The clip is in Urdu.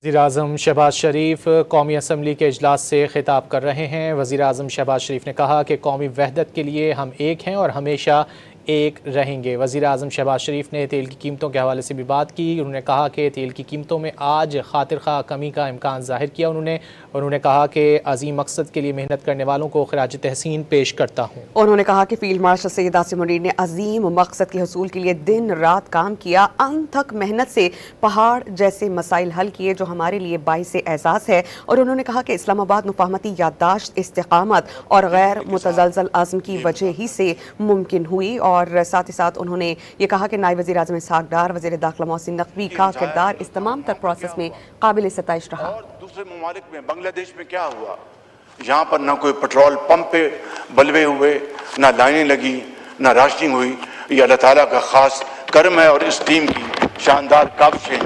وزیراعظم شہباز شریف قومی اسمبلی کے اجلاس سے خطاب کر رہے ہیں۔ وزیراعظم شہباز شریف نے کہا کہ قومی وحدت کے لیے ہم ایک ہیں اور ہمیشہ ایک رہیں گے۔ وزیراعظم شہباز شریف نے تیل کی قیمتوں کے حوالے سے بھی بات کی۔ انہوں نے کہا کہ تیل کی قیمتوں میں آج خاطر خواہ کمی کا امکان ظاہر کیا انہوں نے کہا کہ عظیم مقصد کے لیے محنت کرنے والوں کو خراج تحسین پیش کرتا ہوں۔ انہوں نے کہا کہ فیلڈ مارشل سید عاصم منیر نے عظیم مقصد کے حصول کے لیے دن رات کام کیا، انتھک محنت سے پہاڑ جیسے مسائل حل کیے جو ہمارے لیے باعث اعزاز ہے، اور انہوں نے کہا کہ اسلام آباد مفاہمتی یادداشت، استقامت اور غیر متزلزل عزم کی وجہ ہی سے ممکن ہوئی، اور ساتھ ہی ساتھ انہوں نے یہ کہا کہ نائب وزیر اعظم اسحاق ڈار، وزیر داخلہ محسن نقوی کا کردار اس تمام تر پروسیس میں قابل ستائش رہا۔ اور دوسرے ممالک میں بنگلہ دیش میں کیا ہوا؟ یہاں پر نہ کوئی پٹرول پمپ پہ بلوے ہوئے، نہ لائنیں لگی، نہ راشننگ ہوئی۔ یہ اللہ تعالیٰ کا خاص کرم ہے اور اس ٹیم کی شاندار کاوش ہے۔